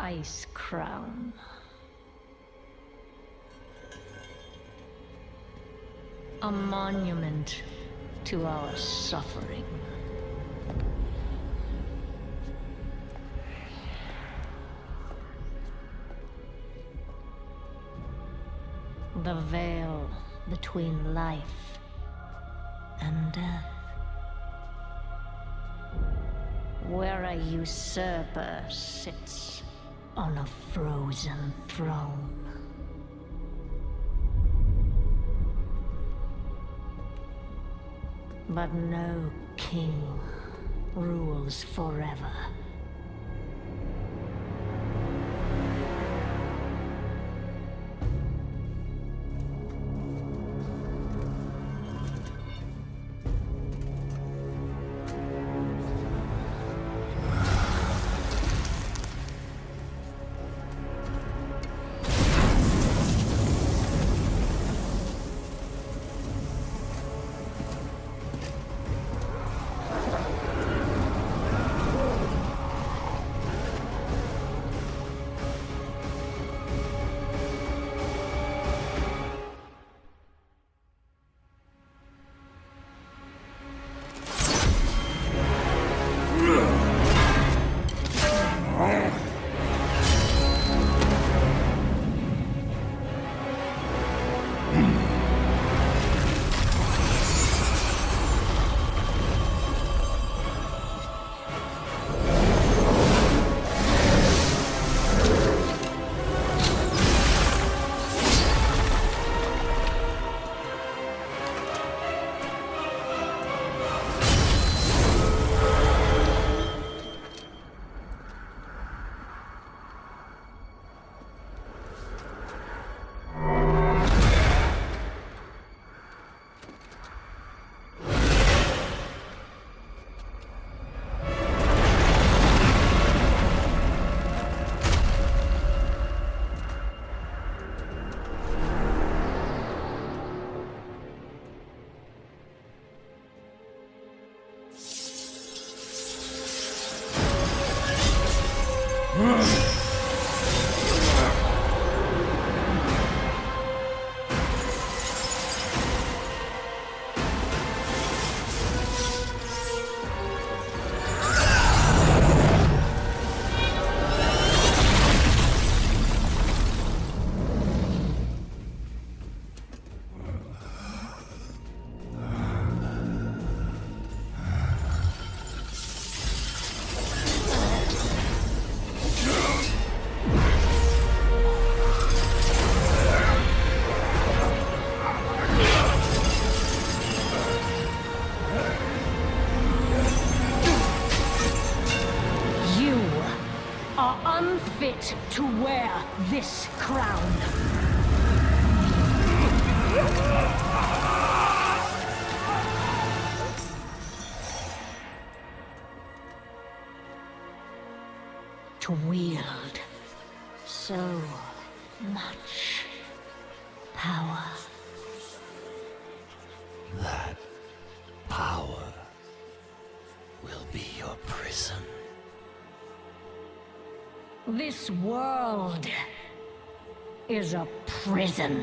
Ice Crown. A monument to our suffering. The veil between life and death. Where a usurper sits on a frozen throne. But no king rules forever. Unfit to wear this crown. To wield so much power. That power will be your prison. This world is a prison.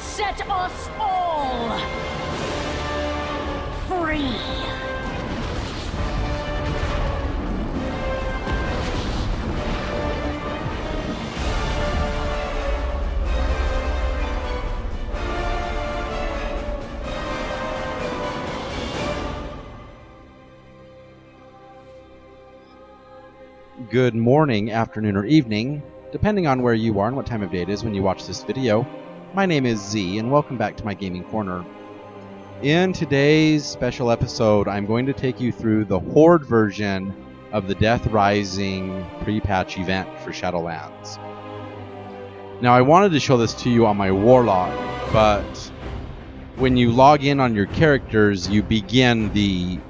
Set us all free. good morning, afternoon, or evening, depending on where you are and what time of day it is when you watch this video. My name is Z, and welcome back to my gaming corner. In today's special episode, I'm going to take you through the Horde version of the Death Rising pre-patch event for Shadowlands. Now, I wanted to show this to you on my Warlock, but when you log in on your characters, you begin the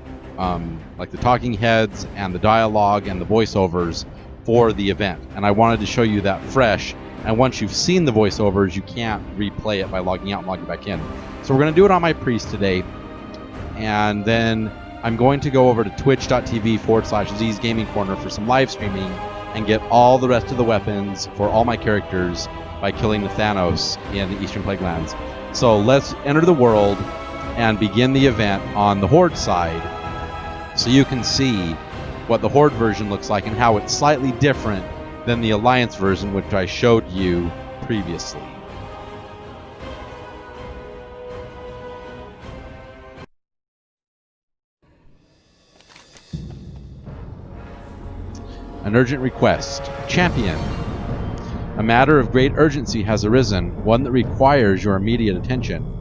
like the talking heads and the dialogue and the voiceovers for the event. And I wanted to show you that fresh. And once you've seen the voiceovers, you can't replay it by logging out and logging back in. So we're going to do it on my priest today. And then I'm going to go over to twitch.tv/Z's Gaming Corner for some live streaming and get all the rest of the weapons for all my characters by killing the Thanos in the Eastern Plaguelands. So let's enter the world and begin the event on the Horde side, so you can see what the Horde version looks like and how it's slightly different than the Alliance version, which I showed you previously. An urgent request. Champion. A matter of great urgency has arisen, one that requires your immediate attention.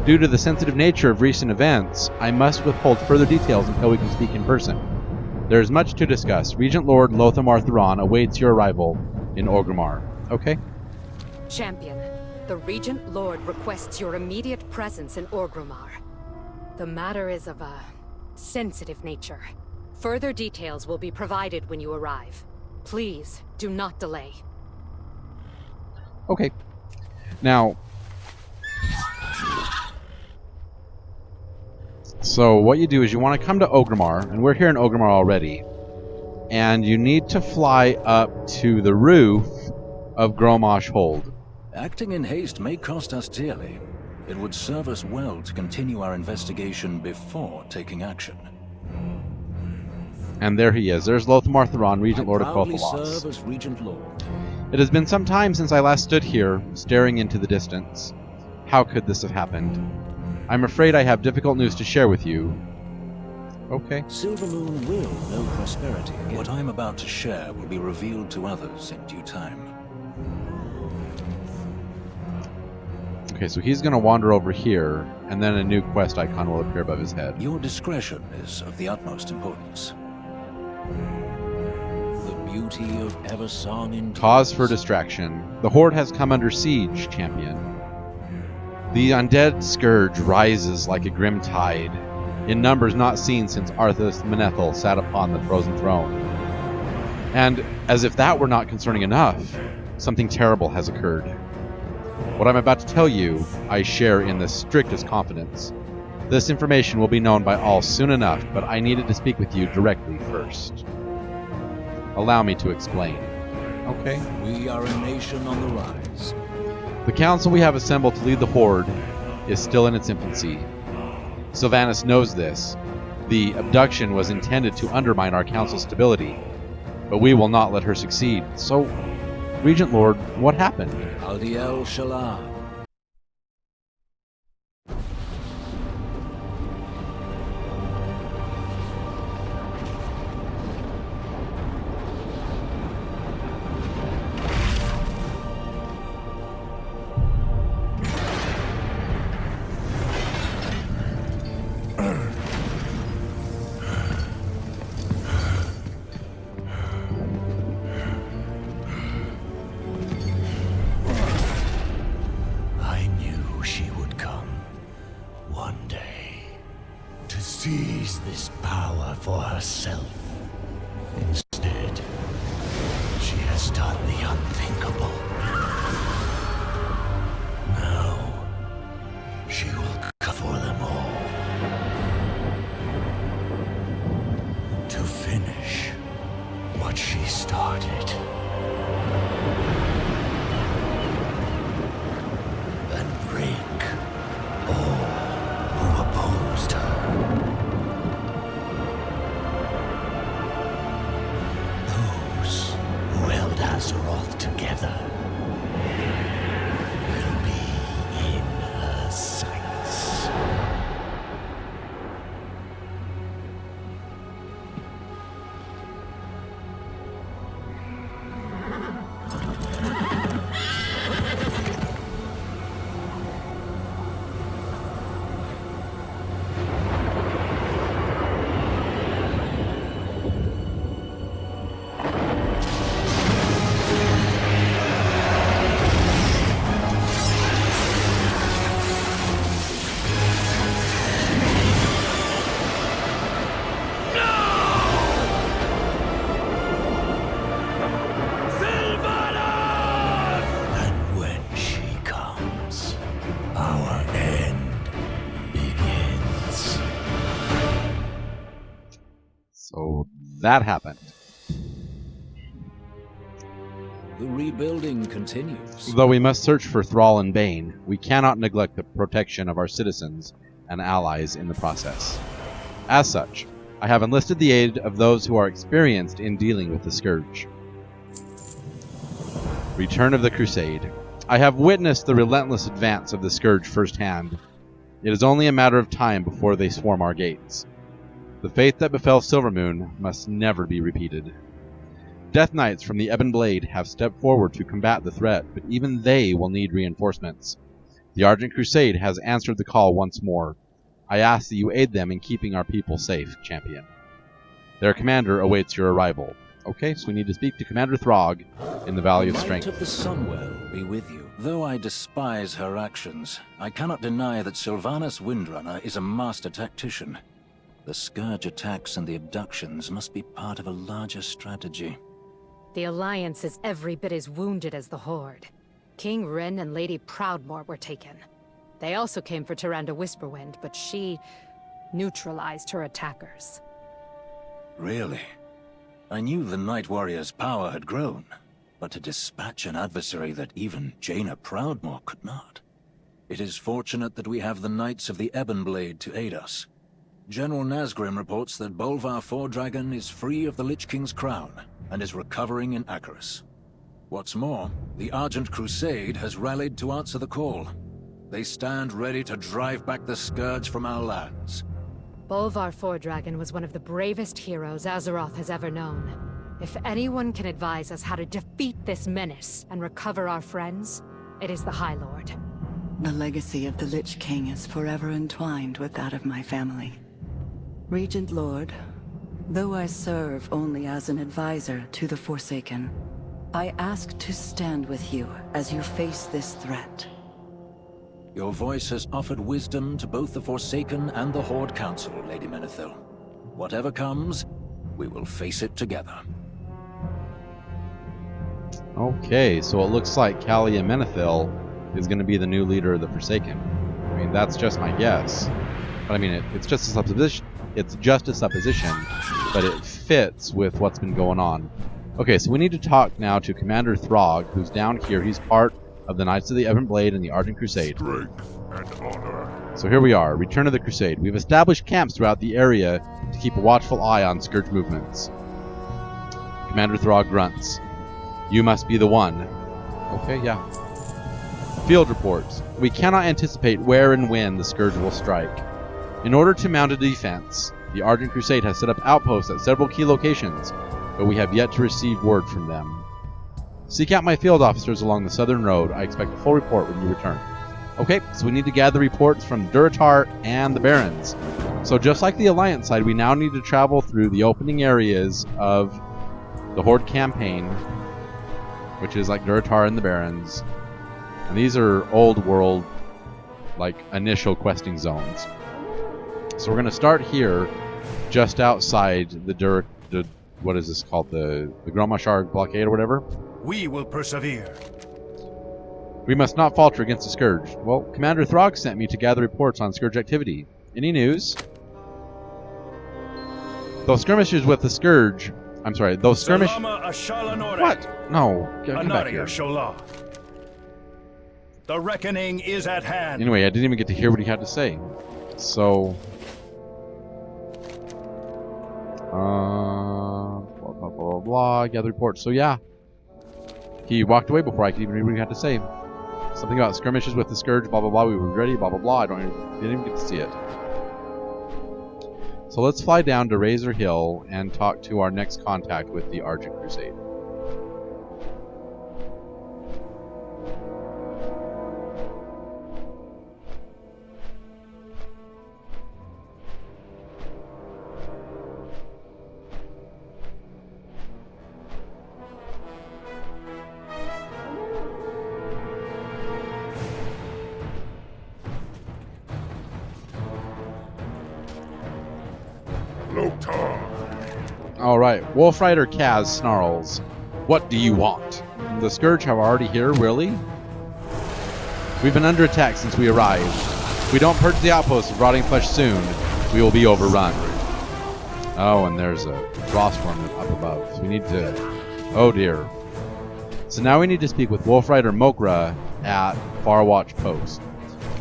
Due to the sensitive nature of recent events, I must withhold further details until we can speak in person. There is much to discuss. Regent Lord Lothar Thuron awaits your arrival in Orgrimmar. Okay? Champion, the Regent Lord requests your immediate presence in Orgrimmar. The matter is of a sensitive nature. Further details will be provided when you arrive. Please, do not delay. Okay. Now, so what you do is you want to come to Orgrimmar, and we're here in Orgrimmar already, and you need to fly up to the roof of Gromosh Hold. Acting in haste may cost us dearly. It would serve us well to continue our investigation before taking action. And there he is. There's Lothar Thuron, Regent Lord of proudly Quel'Thalas. serve as Regent Lord. It has been some time since I last stood here, staring into the distance. How could this have happened? I'm afraid I have difficult news to share with you. Okay. Silvermoon will know prosperity again. What I'm about to share will be revealed to others in due time. Okay, so he's going to wander over here, and then a new quest icon will appear above his head. Your discretion is of the utmost importance. The beauty of Eversong in Cause for distraction. The Horde has come under siege, champion. The undead scourge rises like a grim tide, in numbers not seen since Arthas Menethil sat upon the frozen throne. And, as if that were not concerning enough, something terrible has occurred. What I'm about to tell you, I share in the strictest confidence. This information will be known by all soon enough, but I needed to speak with you directly first. Allow me to explain. Okay. We are a nation on the rise. The council we have assembled to lead the Horde is still in its infancy. Sylvanas knows this. The abduction was intended to undermine our council's stability, but we will not let her succeed. So, Regent Lord, what happened? Aldiel Shalam. Seize this power for herself. Instead, she has done the unthinkable. Now, she will cover them all. To finish what she started. And break all who opposed her. Azeroth together will be in her sights. So that happened. The rebuilding continues. Though we must search for Thrall and Bane, we cannot neglect the protection of our citizens and allies in the process. As such, I have enlisted the aid of those who are experienced in dealing with the Scourge. Return of the Crusade. I have witnessed the relentless advance of the Scourge firsthand. It is only a matter of time before they swarm our gates. The fate that befell Silvermoon must never be repeated. Death Knights from the Ebon Blade have stepped forward to combat the threat, but even they will need reinforcements. The Argent Crusade has answered the call once more. I ask that you aid them in keeping our people safe, champion. Their commander awaits your arrival. Okay, so we need to speak to Commander Throg in the Valley of The Strength. might of the Sunwell be with you. Though I despise her actions, I cannot deny that Sylvanas Windrunner is a master tactician. The Scourge attacks and the abductions must be part of a larger strategy. The Alliance is every bit as wounded as the Horde. King Rin and Lady Proudmoore were taken. They also came for Tyrande Whisperwind, but she neutralized her attackers. Really? I knew the Night Warrior's power had grown, but to dispatch an adversary that even Jaina Proudmoore could not. It is fortunate that we have the Knights of the Ebon Blade to aid us. General Nazgrim reports that Bolvar Fordragon is free of the Lich King's crown and is recovering in Acheris. What's more, the Argent Crusade has rallied to answer the call. They stand ready to drive back the Scourge from our lands. Bolvar Fordragon was one of the bravest heroes Azeroth has ever known. If anyone can advise us how to defeat this menace and recover our friends, it is the High Lord. The legacy of the Lich King is forever entwined with that of my family. Regent Lord, though I serve only as an advisor to the Forsaken, I ask to stand with you as you face this threat. Your voice has offered wisdom to both the Forsaken and the Horde Council, Lady Menethil. Whatever comes, we will face it together. Okay, so it looks like Kalia Menethil is going to be the new leader of the Forsaken. I mean, that's just my guess. But I mean, it's just a supposition. It's just a supposition, but it fits with what's been going on. Okay, so we need to talk now to Commander Throg, who's down here. He's part of the Knights of the Ebon Blade and the Argent Crusade. Strength and honor. So here we are, Return of the Crusade. We've established camps throughout the area to keep a watchful eye on Scourge movements. Commander Throg grunts. You must be the one. Okay, yeah. Field reports. We cannot anticipate where and when the Scourge will strike. In order to mount a defense, the Argent Crusade has set up outposts at several key locations, but we have yet to receive word from them. Seek out my field officers along the southern road. I expect a full report when you return. Okay, so we need to gather reports from Durotar and the Barrens. So just like the Alliance side, we now need to travel through the opening areas of the Horde campaign, which is like Durotar and the Barrens. And these are old world, like, initial questing zones. So we're going to start here, just outside the what is this called? The Gromashar blockade or whatever? We will persevere. We must not falter against the Scourge. Well, Commander Throg sent me to gather reports on Scourge activity. Any news? Those skirmishes with the Scourge... I'm sorry, those skirmish... What? No, get back here. The reckoning is at hand. Anyway, I didn't even get to hear what he had to say. So... blah, blah, blah, blah, gather reports. So yeah, he walked away before I could even read what he had to say. Something about skirmishes with the Scourge, blah, blah, blah, we were ready, blah, blah, blah. Didn't even get to see it. So let's fly down to Razor Hill and talk to our next contact with the Argent Crusade. Alright, Wolf Rider Kaz snarls. What do you want? The Scourge have already here, really? We've been under attack since we arrived. If we don't purge the outposts of rotting flesh soon, we will be overrun. Oh, and there's a frostworm up above. So we need to... Oh dear. So now we need to speak with Wolf Rider Mogra at Farwatch Post.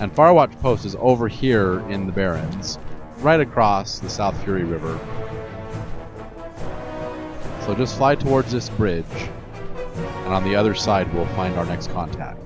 And Farwatch Post is over here in the Barrens, right across the South Fury River. So just fly towards this bridge, and on the other side we'll find our next contact.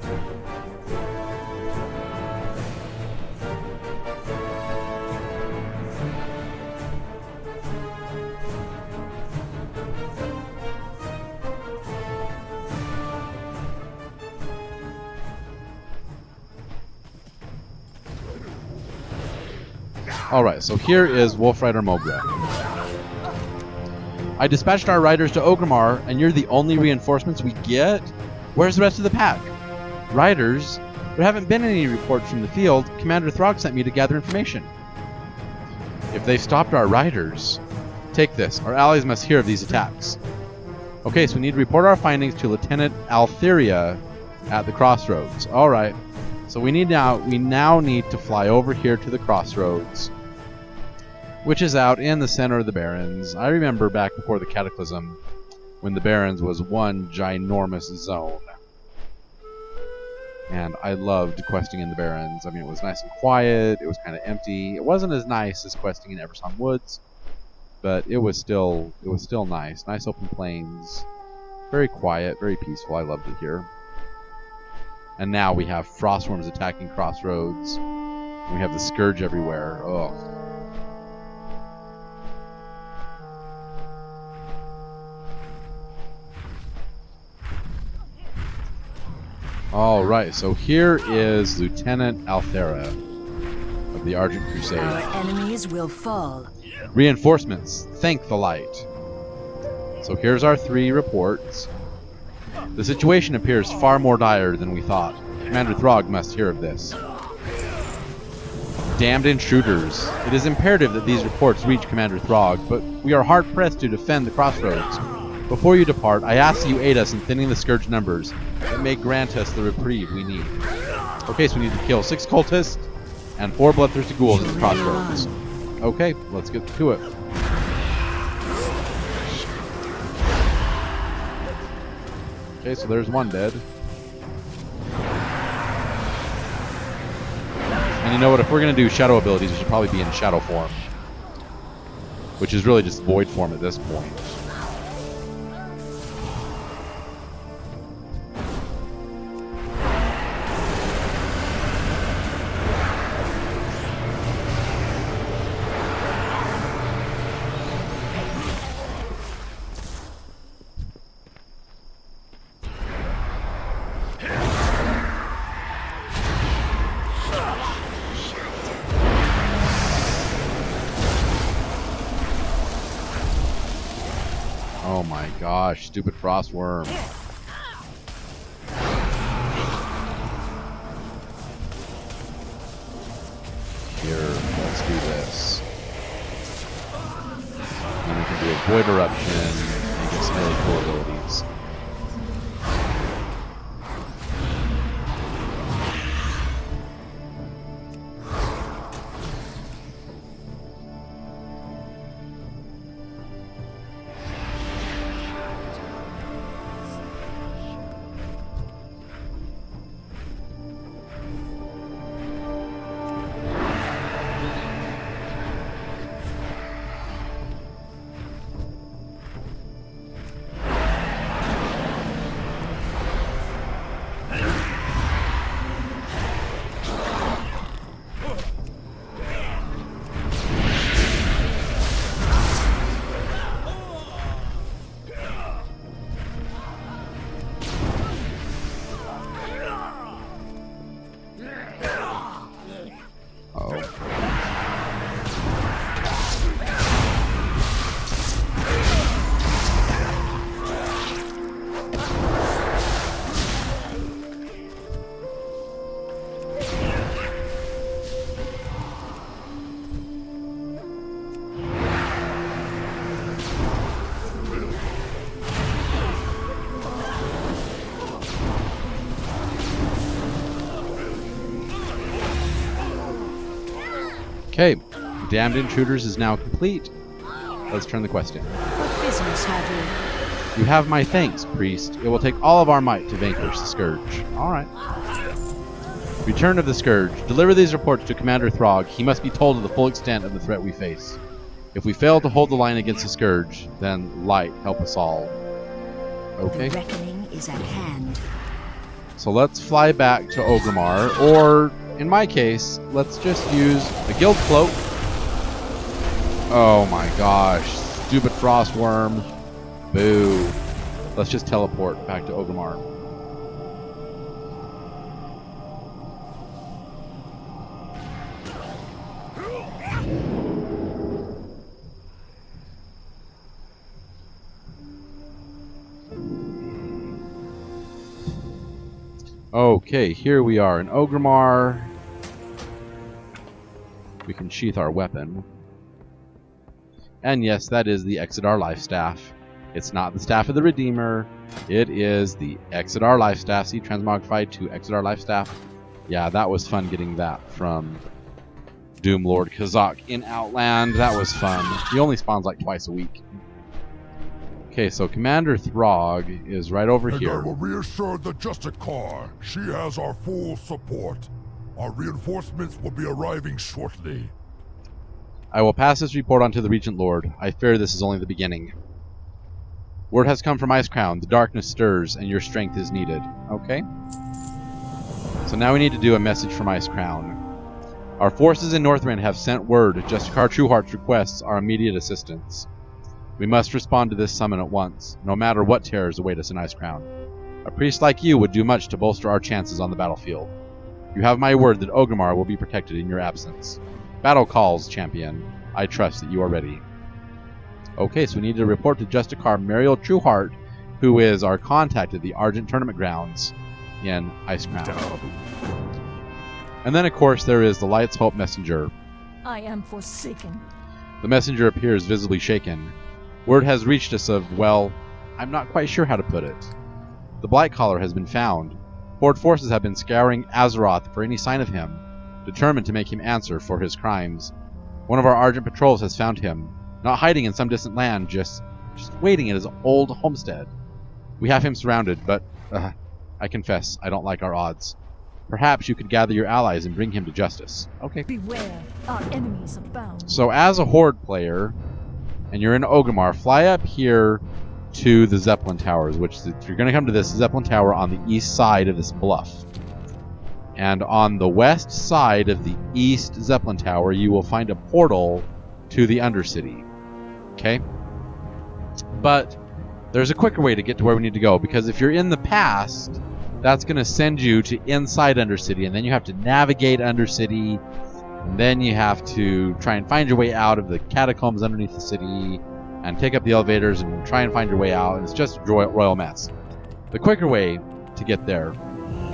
Alright, so here is Wolf Rider Mogra. I dispatched our riders to Orgrimmar, and you're the only reinforcements we get? Where's the rest of the pack? Riders? There haven't been any reports from the field. Commander Throg sent me to gather information. If they stopped our riders... Take this. Our allies must hear of these attacks. Okay, so we need to report our findings to Lieutenant Altheria at the crossroads. Alright. So we now need to fly over here to the crossroads, which is out in the center of the Barrens. I remember back before the Cataclysm, when the Barrens was one ginormous zone. And I loved questing in the Barrens. I mean, it was nice and quiet, it was kind of empty. It wasn't as nice as questing in Eversong Woods, but it was still nice. Nice open plains, very quiet, very peaceful. I loved it here. And now we have frostworms attacking crossroads. And we have the scourge everywhere. Oh. Alright, so here is Lieutenant Althera of the Argent Crusade. Our enemies will fall. Reinforcements, thank the light. So here's our 3 reports. The situation appears far more dire than we thought. Commander Throg must hear of this. Damned intruders. It is imperative that these reports reach Commander Throg, but we are hard-pressed to defend the crossroads. Before you depart, I ask that you aid us in thinning the Scourge numbers that may grant us the reprieve we need. Okay, so we need to kill 6 cultists and 4 bloodthirsty ghouls at the crossroads. Okay, let's get to it. Okay, so there's one dead. And you know what, if we're going to do shadow abilities, we should probably be in shadow form. Which is really just void form at this point. Oh my gosh, stupid frostworm. Here, let's do this. Then we can do a Void Eruption and get some really cool abilities. Okay, Damned Intruders is now complete. let's turn the quest in. What business have you? You have my thanks, priest. It will take all of our might to vanquish the Scourge. Alright. Return of the Scourge. Deliver these reports to Commander Throg. He must be told of the full extent of the threat we face. If we fail to hold the line against the Scourge, then light help us all. Okay. The reckoning is at hand. So let's fly back to Orgrimmar, or in my case, let's just use a guild cloak. Oh my gosh, stupid frostworm. Boo. Let's just teleport back to Orgrimmar. Okay, here we are in Orgrimmar. We can sheath our weapon. And yes, that is the Exodar Life Staff. It's not the Staff of the Redeemer. It is the Exodar Life Staff. See, transmogrified to Exodar Life Staff. Yeah, that was fun getting that from Doomlord Kazak in Outland. That was fun. He only spawns like twice a week. Okay, so Commander Throg is right over here. And I will reassure the Justicar. She has our full support. Our reinforcements will be arriving shortly. I will pass this report on to the Regent Lord. I fear this is only the beginning. Word has come from Icecrown. The darkness stirs, and your strength is needed. Okay. So now we need to do a message from Icecrown. Our forces in Northrend have sent word. Justicar Trueheart's requests our immediate assistance. We must respond to this summon at once, no matter what terrors await us in Icecrown. A priest like you would do much to bolster our chances on the battlefield. You have my word that Orgrimmar will be protected in your absence. Battle calls, champion. I trust that you are ready. Okay, so we need to report to Justicar Mariel Trueheart, who is our contact at the Argent Tournament Grounds in Icecrown. And then, of course, there is the Light's Hope Messenger. I am forsaken. The messenger appears visibly shaken. Word has reached us of, well, I'm not quite sure how to put it. The Blightcaller has been found. Horde forces have been scouring Azeroth for any sign of him, determined to make him answer for his crimes. One of our Argent patrols has found him, not hiding in some distant land, just waiting at his old homestead. We have him surrounded, but, I confess, I don't like our odds. Perhaps you could gather your allies and bring him to justice. Okay. Beware, our enemies abound. So as a Horde player, and you're in Orgrimmar, fly up here to the Zeppelin Towers, which you're going to come to this Zeppelin Tower on the east side of this bluff. And on the west side of the east Zeppelin Tower, you will find a portal to the Undercity. Okay? But there's a quicker way to get to where we need to go, because if you're in the past, that's going to send you to inside Undercity, and then you have to navigate Undercity, and then you have to try and find your way out of the catacombs underneath the city, and take up the elevators and try and find your way out, and it's just a royal mess. The quicker way to get there,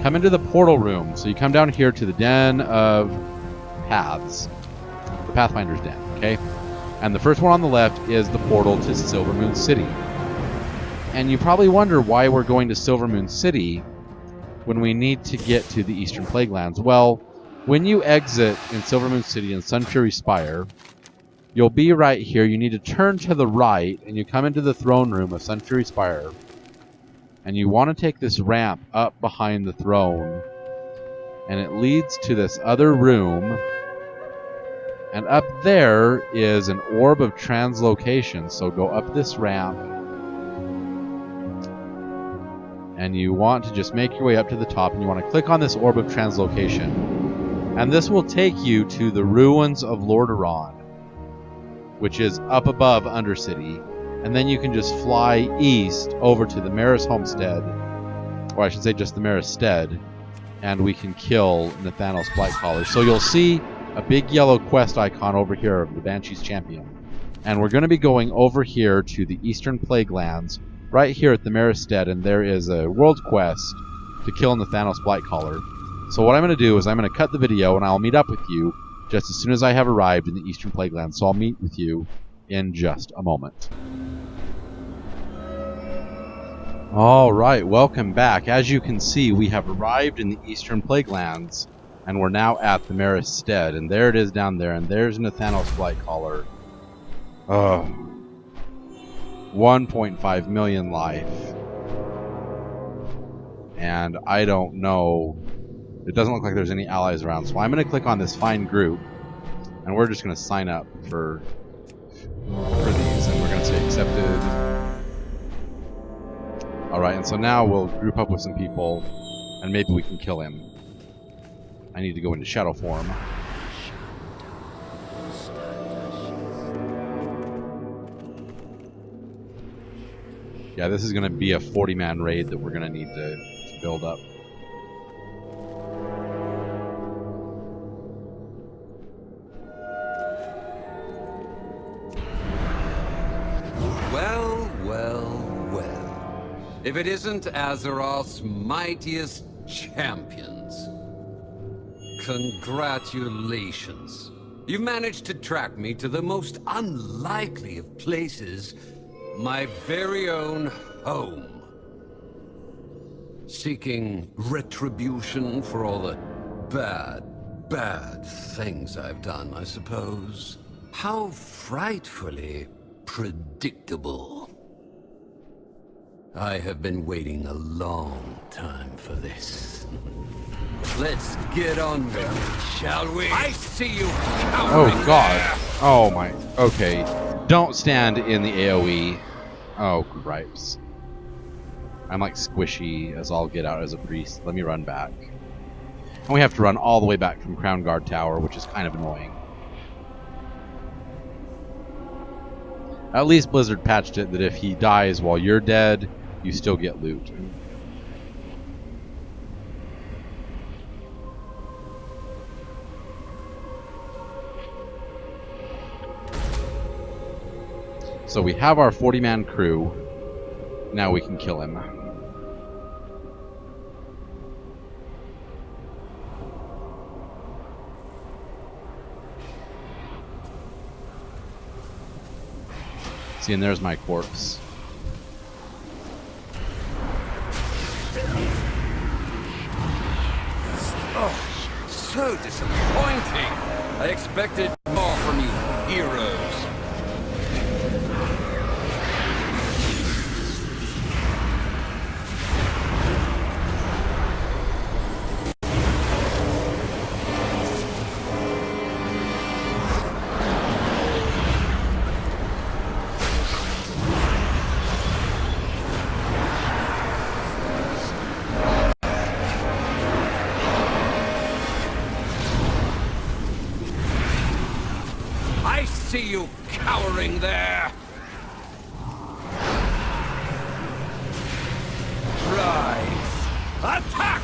come into the portal room. So you come down here to the Den of Paths, the Pathfinder's Den, okay? And the first one on the left is the portal to Silvermoon City. And you probably wonder why we're going to Silvermoon City when we need to get to the Eastern Plaguelands. Well, when you exit in Silvermoon City and Sunfury Spire, you'll be right here. You need to turn to the right, and you come into the throne room of Sunfury Spire. And you want to take this ramp up behind the throne, and it leads to this other room. And up there is an orb of translocation. So go up this ramp, and you want to just make your way up to the top, and you want to click on this orb of translocation. And this will take you to the ruins of Lordaeron, which is up above Undercity. And then you can just fly east over to the Maris Homestead, or I should say just the Maris Stead, and we can kill Nathanos Blightcaller. So you'll see a big yellow quest icon over here of the Banshee's Champion. And we're going to be going over here to the Eastern Plaguelands, right here at the Maris Stead, and there is a world quest to kill Nathanos Blightcaller. So what I'm going to do is I'm going to cut the video, and I'll meet up with you just as soon as I have arrived in the Eastern Plaguelands. So I'll meet with you in just a moment. Alright, welcome back. As you can see, we have arrived in the Eastern Plaguelands, and we're now at the Maris Stead, and there it is down there, and there's Nathanos Blightcaller. 1.5 million life. And I don't know. It doesn't look like there's any allies around, so I'm going to click on this find group, and we're just going to sign up for these, and we're going to say accepted. Alright, and so now we'll group up with some people, and maybe we can kill him. I need to go into shadow form. Yeah, this is going to be a 40-man raid that we're going to need to build up. Well, well, well. If it isn't Azeroth's mightiest champions. Congratulations. You managed to track me to the most unlikely of places. My very own home. Seeking retribution for all the bad things I've done, I suppose. How frightfully predictable. I have been waiting a long time for this. Let's get on with it, shall we? I see you cowering. Oh god. There. Oh my. Okay. Don't stand in the AoE. Oh, gripes. I'm like squishy as all get out as a priest. Let me run back. And we have to run all the way back from Crown Guard Tower, which is kind of annoying. At least Blizzard patched it that if he dies while you're dead, you still get loot. So we have our 40-man crew. Now we can kill him. See, and there's my corpse. Oh, so disappointing. I expected more from you, heroes. See you cowering there. Rise. Attack!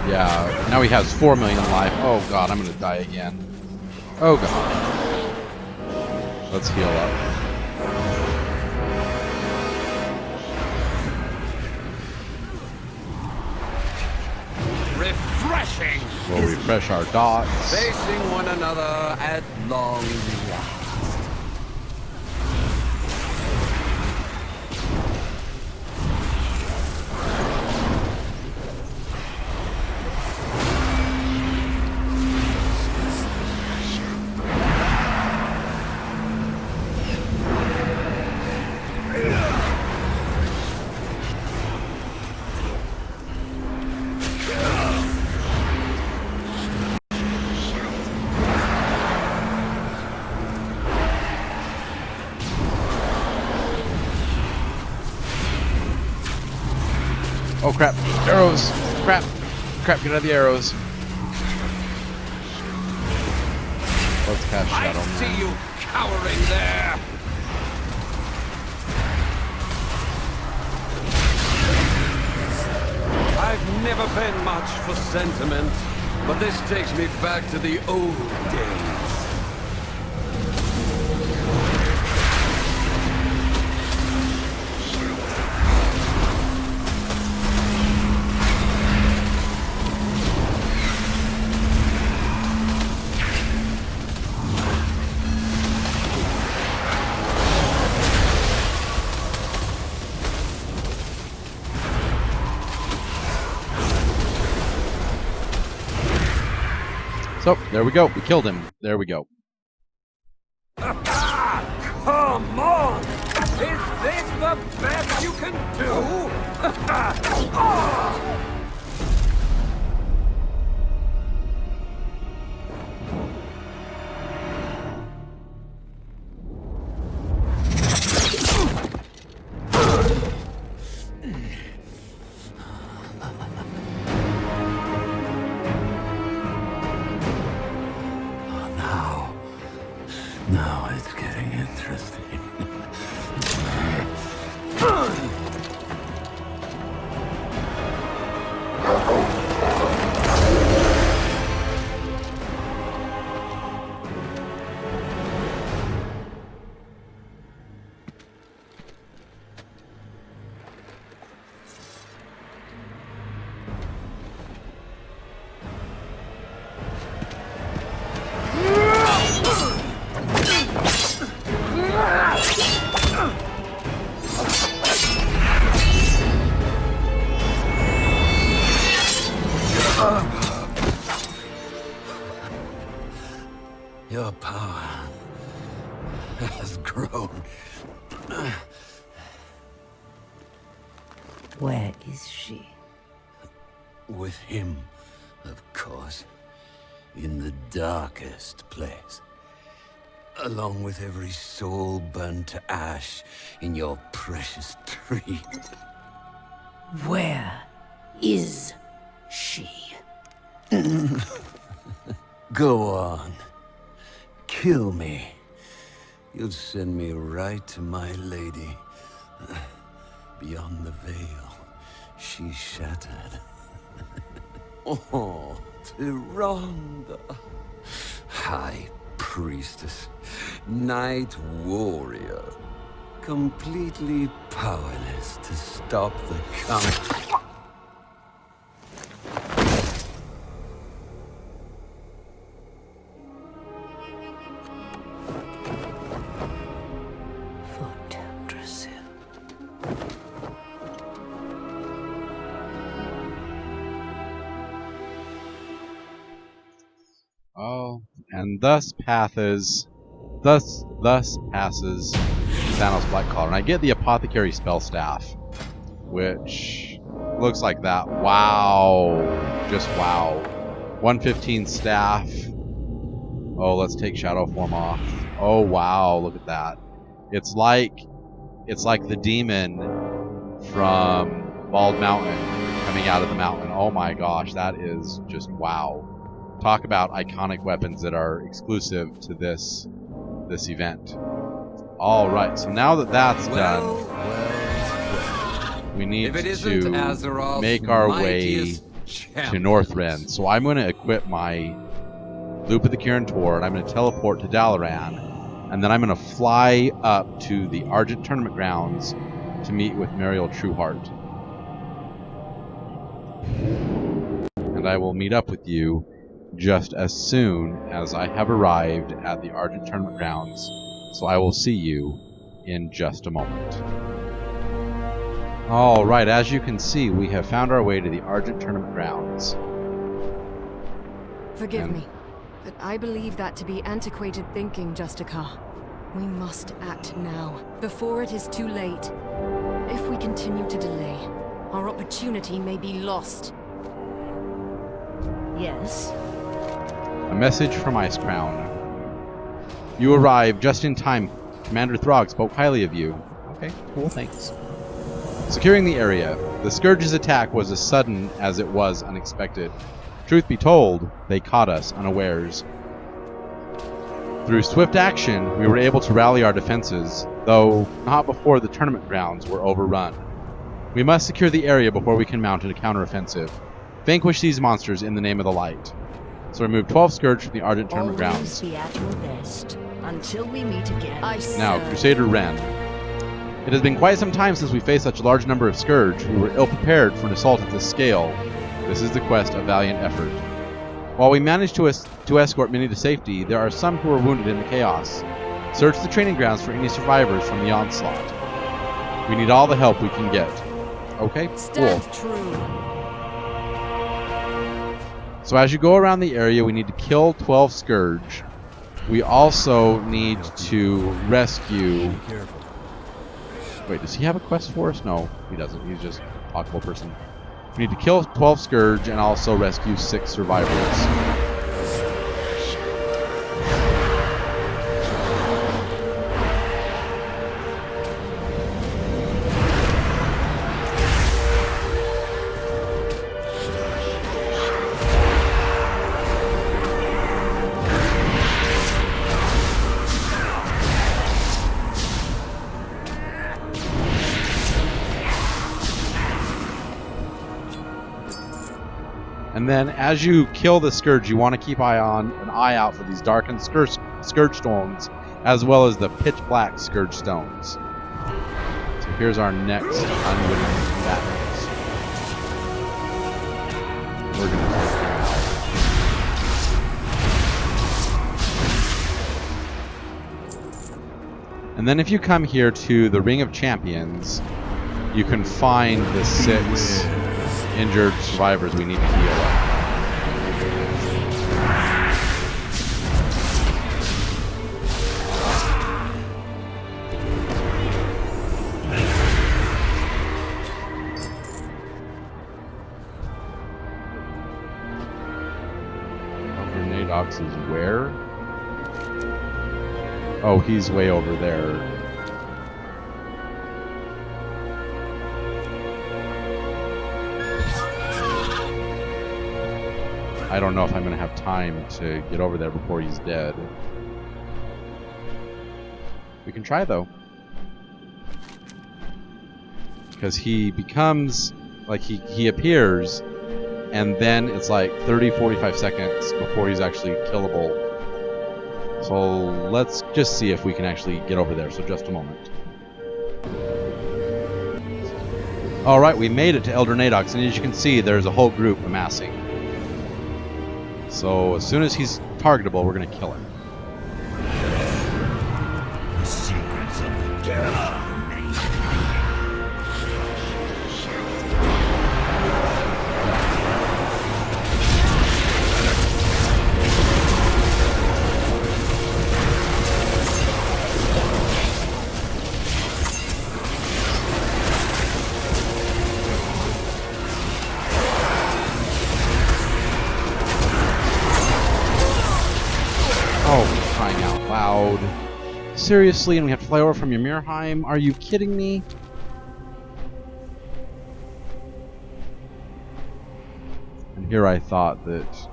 Yeah, now he has 4 million life. Oh god, I'm gonna die again. Oh god. Let's heal up. Refreshing! We'll refresh our dots. Facing one another at long last. Oh crap, arrows! Crap! Crap, get out of the arrows. Let's cast Shadow. I see you cowering there! I've never been much for sentiment, but this takes me back to the old days. So, there we go. We killed him. There we go. Come on! Is this the best you can do? Now it's getting interesting. Your power has grown. Where is she? With him, of course. In the darkest place. Along with every soul burned to ash in your precious tree. Where is she? Go on. Kill me. You'll send me right to my lady. Beyond the veil, she shattered. Oh, Tyrande. High Priestess. Night Warrior. Completely powerless to stop the coming. Oh, and thus passes Thanos Blackcollar. And I get the Apothecary Spell Staff, which looks like that. Wow. Just wow. 115 staff. Oh, let's take Shadow Form off. Oh, wow. Look at that. It's like the demon from Bald Mountain coming out of the mountain. Oh my gosh, that is just wow. Talk about iconic weapons that are exclusive to this event. All right, so now that that's done, we need to make our way to Northrend. So I'm going to equip my Loop of the Kirin Tor, and I'm going to teleport to Dalaran, and then I'm going to fly up to the Argent Tournament Grounds to meet with Mariel Trueheart. And I will meet up with you just as soon as I have arrived at the Argent Tournament Grounds, so I will see you in just a moment. Alright, as you can see, we have found our way to the Argent Tournament Grounds. Forgive me, but I believe that to be antiquated thinking, Justicar. We must act now, before it is too late. If we continue to delay, our opportunity may be lost. Yes? A message from Icecrown. You arrived just in time. Commander Throg spoke highly of you. Okay, cool, thanks. Securing the area. The Scourge's attack was as sudden as it was unexpected. Truth be told, they caught us unawares. Through swift action, we were able to rally our defenses, though not before the tournament grounds were overrun. We must secure the area before we can mount a counteroffensive. Vanquish these monsters in the name of the light. So remove 12 Scourge from the Argent Tournament Grounds. Be at your best until we meet again. Now, Crusader Ren. It has been quite some time since we faced such a large number of Scourge. We were ill-prepared for an assault at this scale. This is the quest of valiant effort. While we managed to escort many to safety, there are some who are wounded in the chaos. Search the training grounds for any survivors from the onslaught. We need all the help we can get. Okay, Stand cool. true. So as you go around the area, we need to kill 12 Scourge. We also need to rescue... Wait, does he have a quest for us? No, he doesn't. He's just a talkable person. We need to kill 12 Scourge and also rescue 6 survivors. And then as you kill the Scourge, you want to keep an eye out for these darkened Scourge stones, as well as the pitch black Scourge stones. So here's our next unwitting combatants. We're going to take them out. And then if you come here to the Ring of Champions, you can find the 6 injured survivors we need to heal. Nadox is where? Oh, he's way over there. I don't know if I'm going to have time to get over there before he's dead. We can try, though. Because he becomes, like, he appears, and then it's like 30-45 seconds before he's actually killable. So let's just see if we can actually get over there, so just a moment. Alright, we made it to Elder Nadox, and as you can see, there's a whole group amassing. So as soon as he's targetable, we're going to kill him. The secrets of the devil. Seriously, and we have to fly over from Ymirheim? Are you kidding me? And here I thought that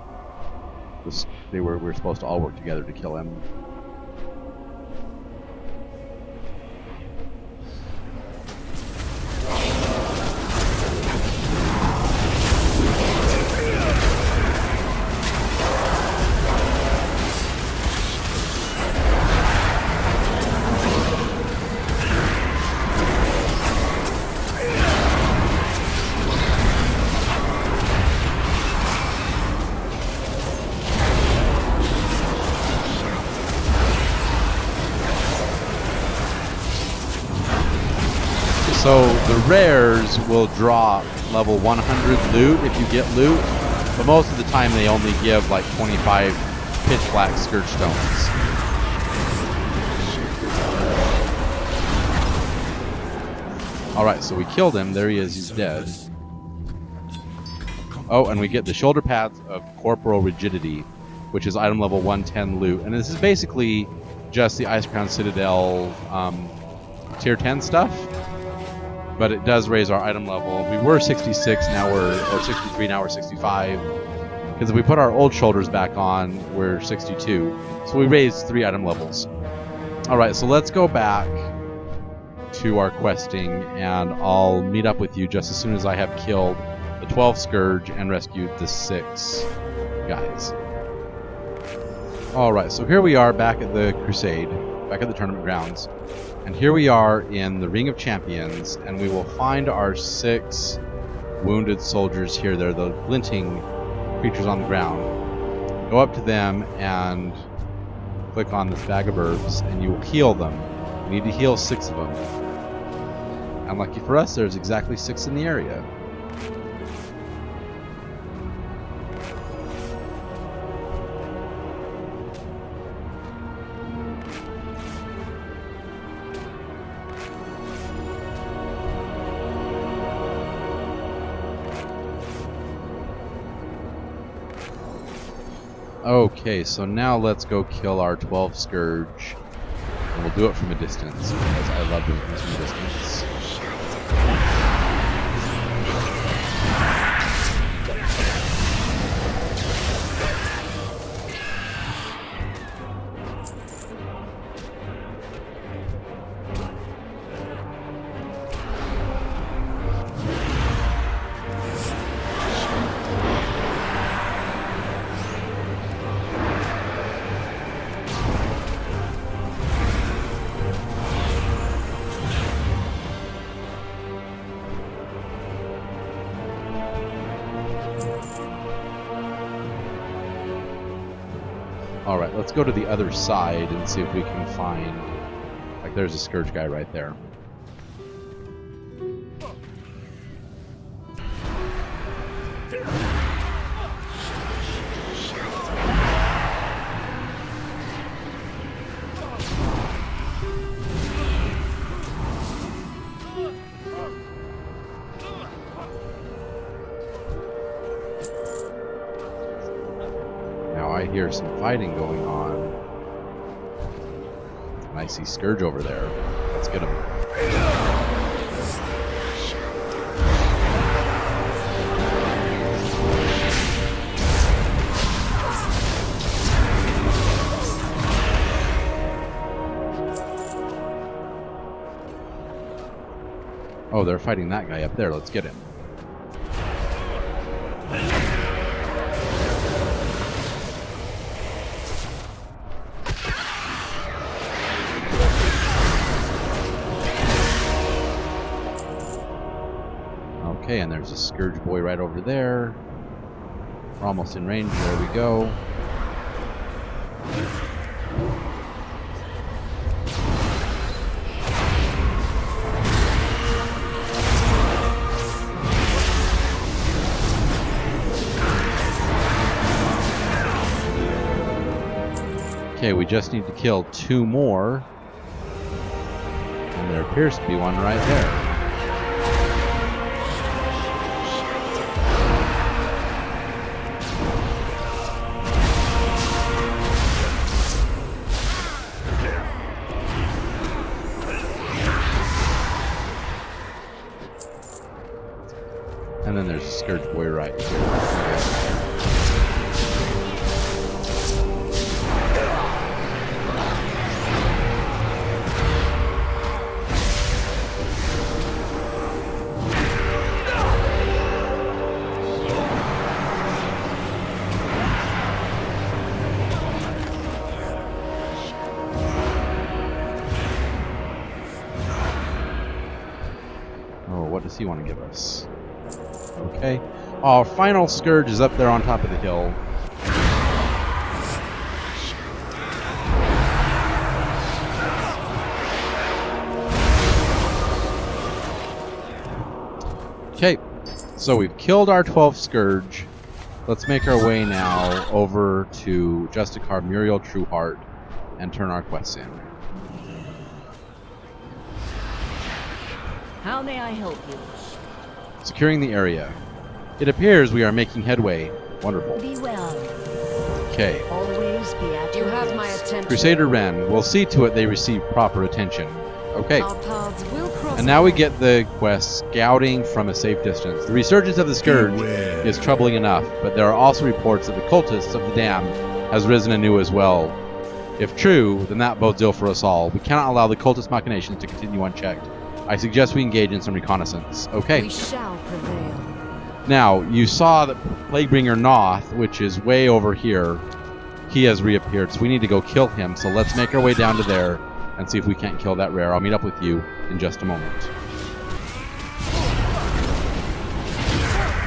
we were supposed to all work together to kill him. So the rares will drop level 100 loot if you get loot, but most of the time they only give like 25 pitch black Scourge stones. Alright, so we killed him. There he is. He's dead. Oh, and we get the shoulder pads of Corporal Rigidity, which is item level 110 loot. And this is basically just the Icecrown Citadel tier 10 stuff. But it does raise our item level. We were 66, now or 63, now we're 65. Because if we put our old shoulders back on, we're 62. So we raised 3 item levels. Alright, so let's go back to our questing, and I'll meet up with you just as soon as I have killed the 12 Scourge and rescued the 6 guys. Alright, so here we are back at the Crusade, back at the tournament grounds. And here we are in the Ring of Champions, and we will find our 6 wounded soldiers here. They're the glinting creatures on the ground. Go up to them and click on this bag of herbs, and you will heal them. You need to heal 6 of them. And lucky for us, there's exactly 6 in the area. Okay, so now let's go kill our 12 Scourge. And we'll do it from a distance, because I love doing things from a distance. Alright, let's go to the other side and see if we can find... Like, there's a Scourge guy right there. I hear some fighting going on. And I see Scourge over there. Let's get him. Oh, they're fighting that guy up there. Let's get him. Okay, and there's a Scourge boy right over there. We're almost in range. There we go. Okay, we just need to kill 2 more. And there appears to be one right there. And then there's a Scourge boy right here. Oh, what does he want to give us? Okay. Our final Scourge is up there on top of the hill. Okay. So we've killed our 12th Scourge. Let's make our way now over to Justicar Muriel Trueheart and turn our quests in. How may I help you? Securing the area. It appears we are making headway. Wonderful. Be well. Okay. Always be at You your have best. my attention. Crusader Wren. We'll see to it they receive proper attention. Okay. Our paths will cross. And now we get the quest, Scouting from a Safe Distance. The resurgence of the Scourge is troubling enough, but there are also reports that the cultists of the Dam has risen anew as well. If true, then that bodes ill for us all. We cannot allow the cultist machinations to continue unchecked. I suggest we engage in some reconnaissance. Okay. We shall prevail. Now, you saw that Plaguebringer Noth, which is way over here, he has reappeared, so we need to go kill him. So let's make our way down to there and see if we can't kill that rare. I'll meet up with you in just a moment.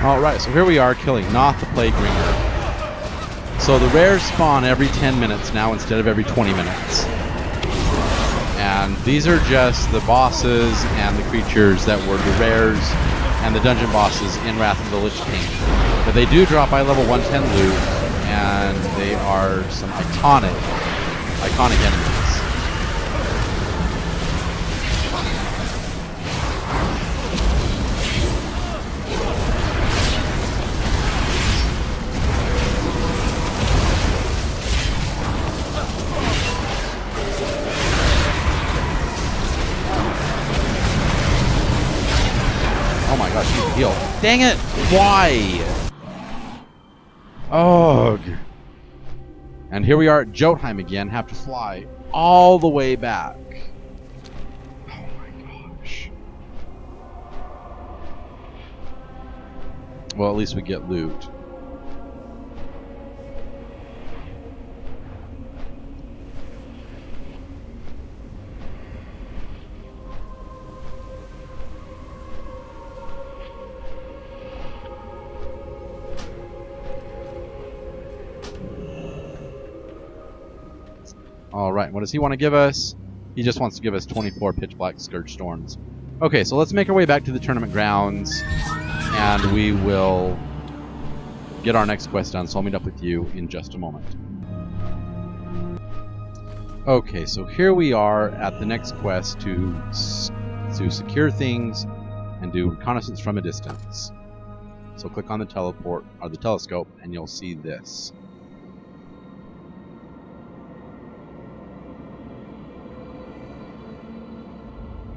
Alright, so here we are killing Noth the Plaguebringer. So the rares spawn every 10 minutes now instead of every 20 minutes. And these are just the bosses and the creatures that were the rares and the dungeon bosses in Wrath of the Lich King. But they do drop by level 110 loot, and they are some iconic enemies. heal. Dang it! Why? Ugh. And here we are at Jotunheim again. Have to fly all the way back. Oh my gosh. Well, at least we get loot. Alright, what does he want to give us? He just wants to give us 24 pitch black Scourge Thorns. Okay, so let's make our way back to the tournament grounds, and we will get our next quest done, so I'll meet up with you in just a moment. Okay, so here we are at the next quest to secure things and do reconnaissance from a distance. So click on the teleport or the telescope and you'll see this.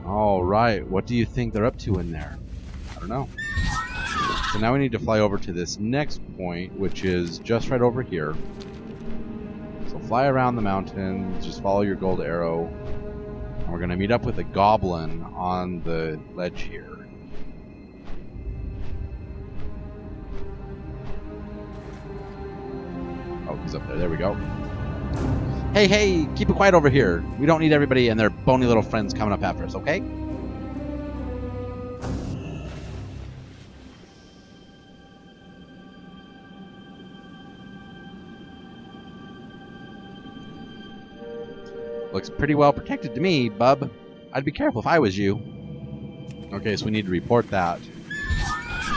Alright, what do you think they're up to in there? I don't know. So now we need to fly over to this next point, which is just right over here. So fly around the mountain, just follow your gold arrow, and we're going to meet up with a goblin on the ledge here. Oh, he's up there. There we go. Hey, hey, keep it quiet over here. We don't need everybody and their bony little friends coming up after us, okay? Looks pretty well protected to me, bub. I'd be careful if I was you. Okay, so we need to report that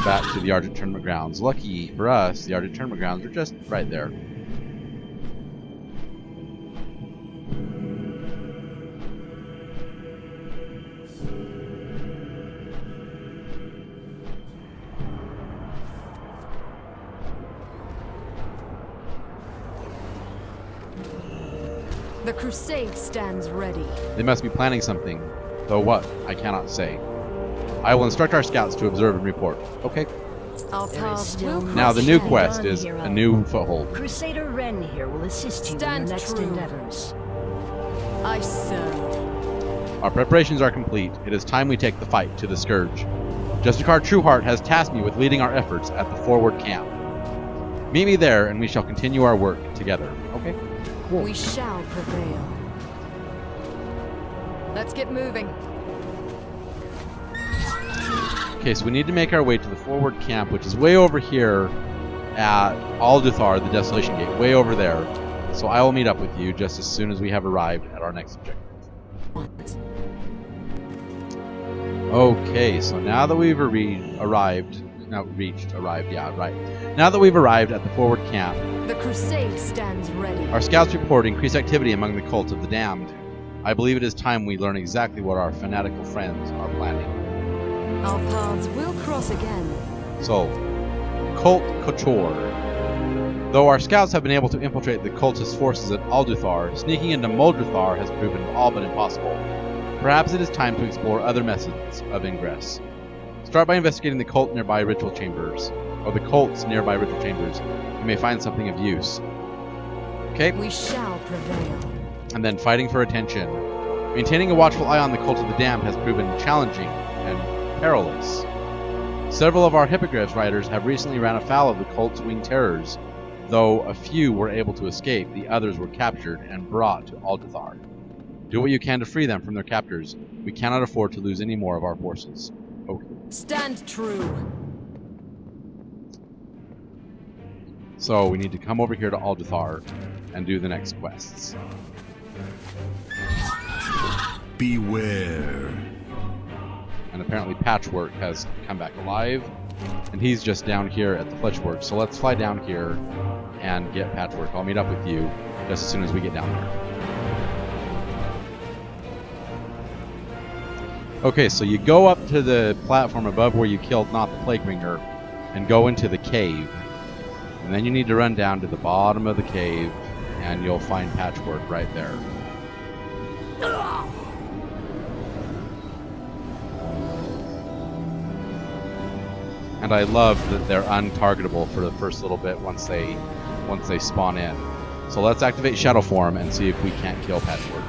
back to the Argent Tournament Grounds. Lucky for us, the Argent Tournament Grounds are just right there. The crusade stands ready. They must be planning something, though what, I cannot say. I will instruct our scouts to observe and report. Okay. Now the new quest is a new foothold. Crusader Ren here will assist you in your next endeavors. I serve. Our preparations are complete. It is time we take the fight to the Scourge. Justicar Trueheart has tasked me with leading our efforts at the forward camp. Meet me there, and we shall continue our work together. Okay. Cool. We shall prevail. Let's get moving. Okay, so we need to make our way to the forward camp, which is way over here at Alduthar, the Desolation Gate, way over there. So I will meet up with you just as soon as we have arrived at our next objective. Okay, so now that we've arrived at the forward camp, the crusade stands ready. Our scouts report increased activity among the cult of the damned. I believe it is time we learn exactly what our fanatical friends are planning. Our paths will cross again. So, Cult Couture. Though our scouts have been able to infiltrate the cultist forces at Alduthar, sneaking into Moldruthar has proven all but impossible. Perhaps it is time to explore other methods of ingress. Start by investigating the cult nearby ritual chambers, or the cults nearby ritual chambers. You may find something of use. Okay? We shall prevail. And then fighting for attention. Maintaining a watchful eye on the cult of the damned has proven challenging and perilous. Several of our hippogriffs riders have recently ran afoul of the cult's winged terrors. Though a few were able to escape, the others were captured and brought to Alduthar. Do what you can to free them from their captors. We cannot afford to lose any more of our forces. Okay. Stand true. So we need to come over here to Alduthar and do the next quests. Beware. And apparently Patchwork has come back alive, and he's just down here at the Fletchwork. So let's fly down here and get Patchwork. I'll meet up with you just as soon as we get down there. Okay, so you go up to the platform above where you killed Not the Plaguebringer and go into the cave. And then you need to run down to the bottom of the cave and you'll find Patchwork right there. And I love that they're untargetable for the first little bit once they spawn in. So let's activate Shadow Form and see if we can't kill Patchwork.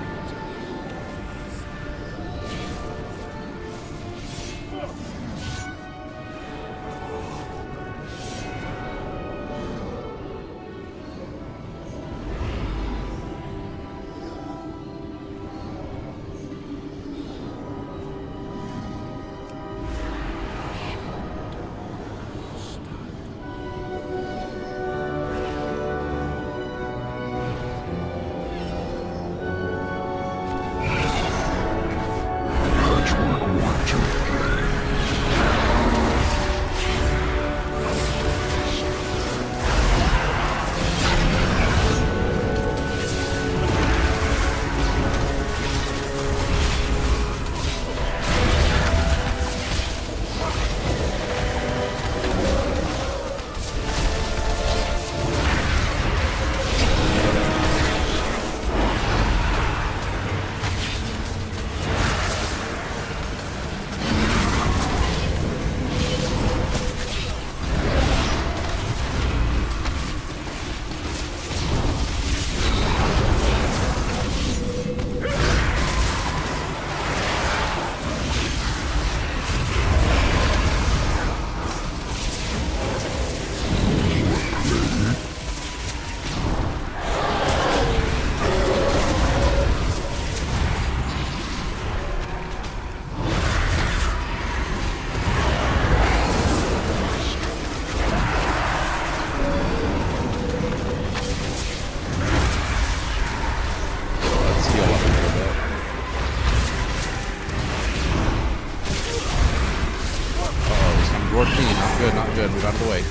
Not good. Move out of the way.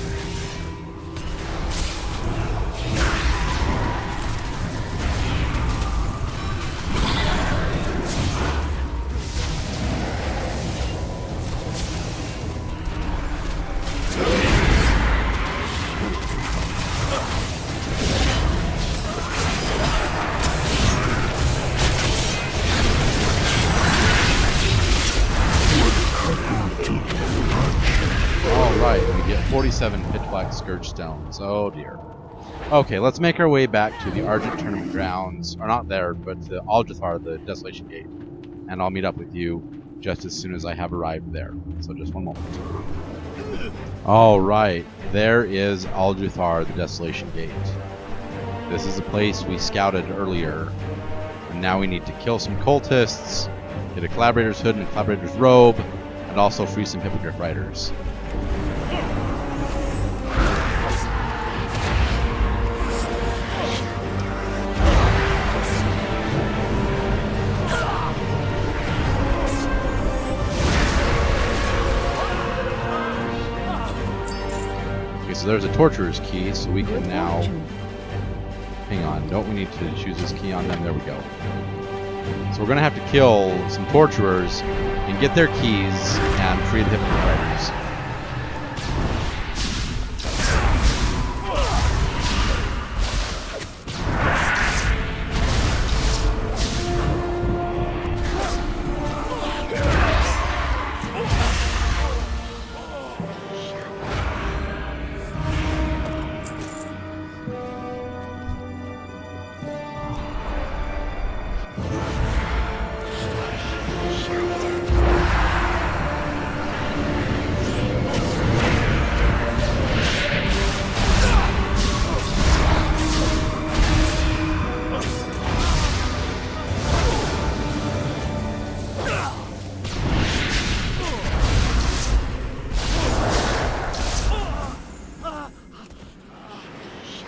Alright, we get 47 pitch black scourge stones. Oh dear. Okay, let's make our way back to the Argent Tournament grounds. Or not there, but to Aljuthar, the Desolation Gate. And I'll meet up with you just as soon as I have arrived there. So just one moment. Alright, there is Aljuthar, the Desolation Gate. This is the place we scouted earlier. And now we need to kill some cultists, get a Collaborator's hood and a Collaborator's robe, and also free some Hippogriff riders. Okay, so there's a Torturer's key, so we can now... Hang on, don't we need to choose this key on them? There we go. So we're going to have to kill some Torturers and get their keys and free the Hippogriff riders.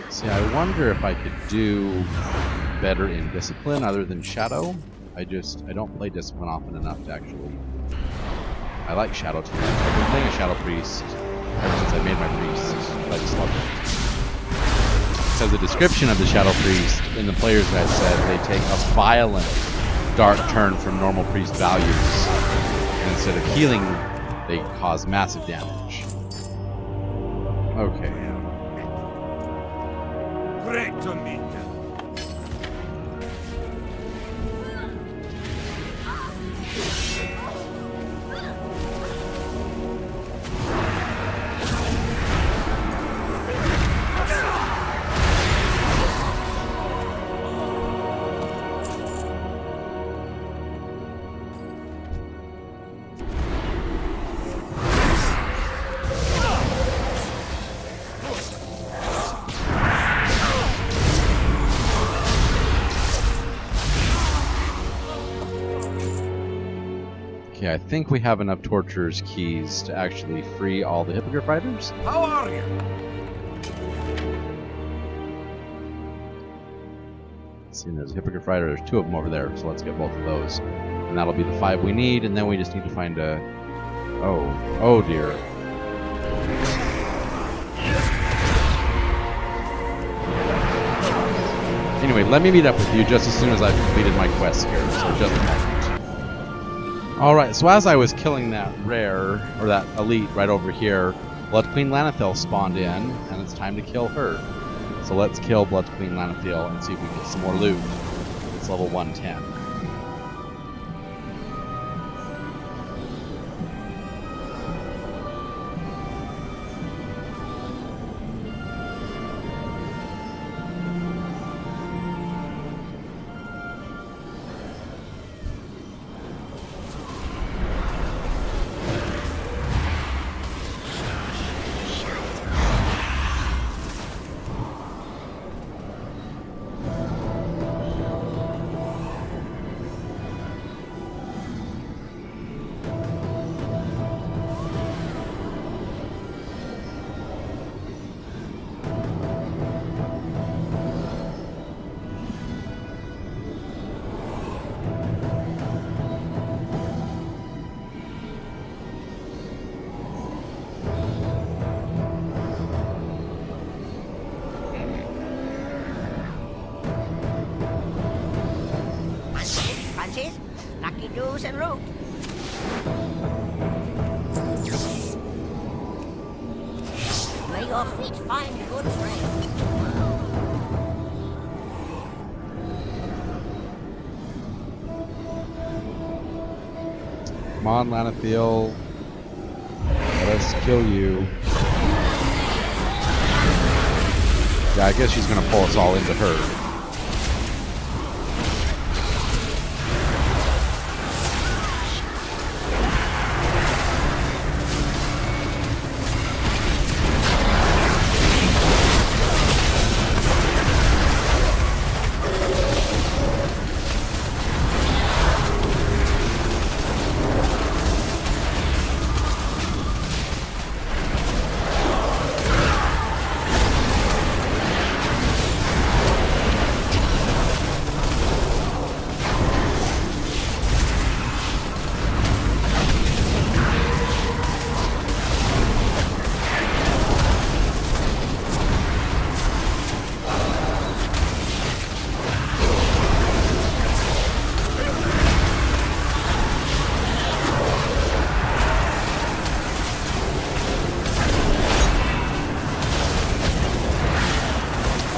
See, I wonder if I could do better in Discipline other than Shadow. I don't play Discipline often enough to actually... I like Shadow too. I've been playing a Shadow Priest ever since I made my Priest. I just love it. Because the description of the Shadow Priest in the player's guide said they take a violent dark turn from normal Priest values. And instead of healing, they cause massive damage. Okay. Great to meet you. Okay, I think we have enough Torturer's keys to actually free all the Hippogriff Riders. How are you? See, there's a Hippogriff Rider. There's 2 of them over there, so let's get both of those. And that'll be the 5 we need, and then we just need to find a... Oh dear. Anyway, let me meet up with you just as soon as I've completed my quest here, so just a moment. Alright, so as I was killing that rare, or that elite right over here, Blood Queen Lanethil spawned in, and it's time to kill her. So let's kill Blood Queen Lanethil and see if we can get some more loot. It's level 110. Lucky doos and root. May your feet find good trail. Come on, Lanethil. Let us kill you. Yeah, I guess she's gonna pull us all into her.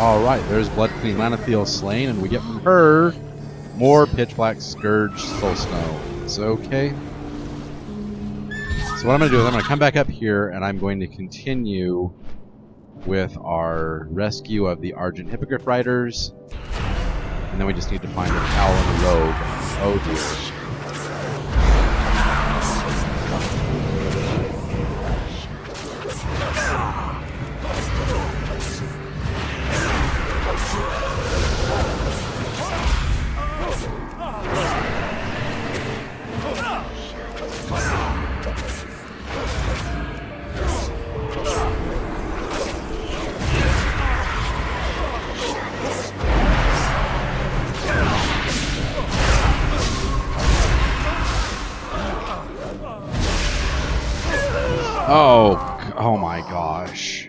Alright, there's Blood Queen Lanethil slain, and we get from her more Pitch Black Scourge Soul Snow. It's okay. So what I'm going to do is I'm going to come back up here, and I'm going to continue with our rescue of the Argent Hippogriff Riders. And then we just need to find a Cowl and a Robe. Oh dear. Oh my gosh.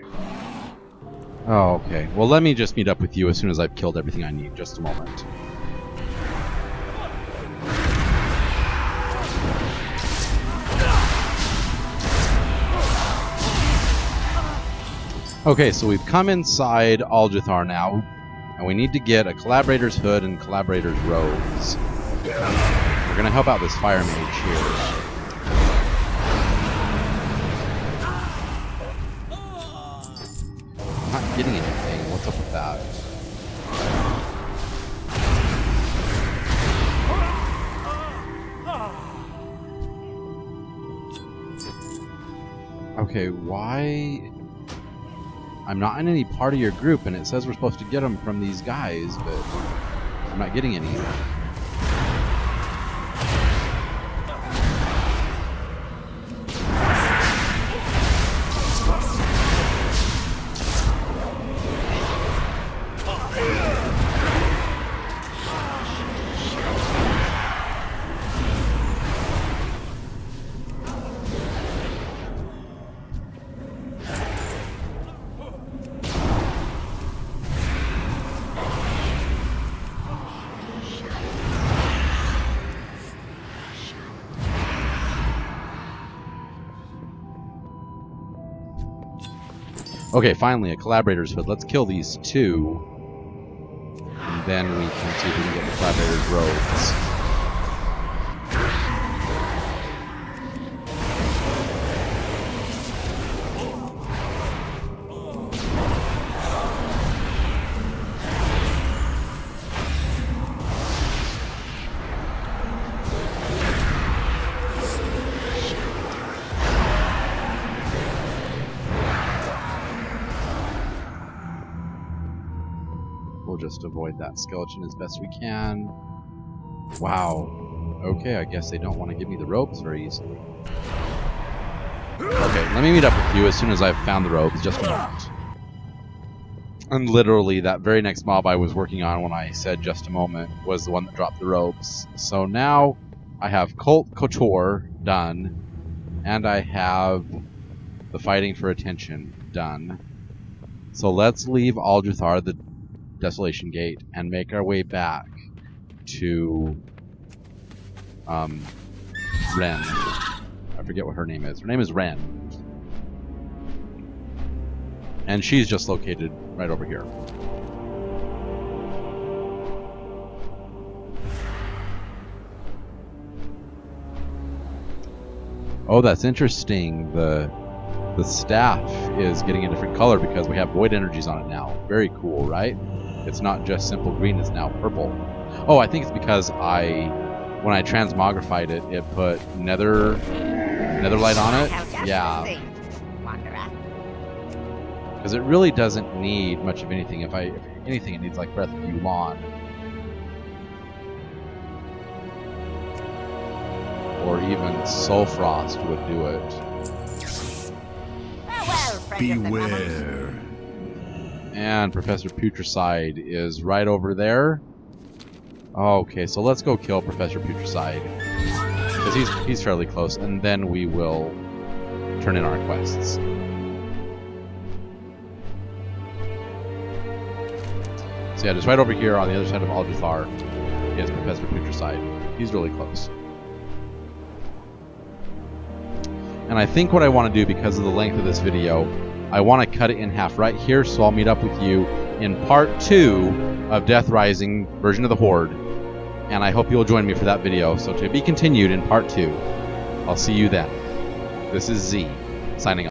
Oh, okay. Well, let me just meet up with you as soon as I've killed everything I need. Just a moment. Okay, so we've come inside Aljathar now, and we need to get a Collaborator's Hood and Collaborator's Robes. We're gonna help out this Fire Mage here. I'm not getting anything. What's up with that? Okay, why? I'm not in any part of your group, and it says we're supposed to get them from these guys, but I'm not getting any. Okay, finally, a collaborator's hood. Let's kill these two. And then we can see if we can get the collaborator's robes. We'll just avoid that skeleton as best we can. Wow. Okay, I guess they don't want to give me the robes very easily. Okay, let me meet up with you as soon as I've found the robes. Just a moment. And literally, that very next mob I was working on when I said just a moment was the one that dropped the robes. So now I have Cult Couture done, and I have the Fighting for Attention done. So let's leave Aljuthar, the Desolation Gate, and make our way back to Ren. I forget what her name is. Her name is Ren. And she's just located right over here. Oh, that's interesting. The staff is getting a different color because we have void energies on it now. Very cool, right? It's not just simple green, it's now purple. Oh, I think it's because when I transmogrified it, it put netherlight on it. Yeah. Because it really doesn't need much of anything. If anything, it needs like Breath of Yu'lon. Or even Sulfrost would do it. Beware. And Professor Putricide is right over there. Okay, so let's go kill Professor Putricide. Because he's fairly close, and then we will turn in our quests. So yeah, just right over here on the other side of Aljuthar is Professor Putricide. He's really close. And I think what I want to do, because of the length of this video, I want to cut it in half right here, so I'll meet up with you in part 2 of Death Rising version of the Horde. And I hope you'll join me for that video. So to be continued in part 2. I'll see you then. This is Z, signing off.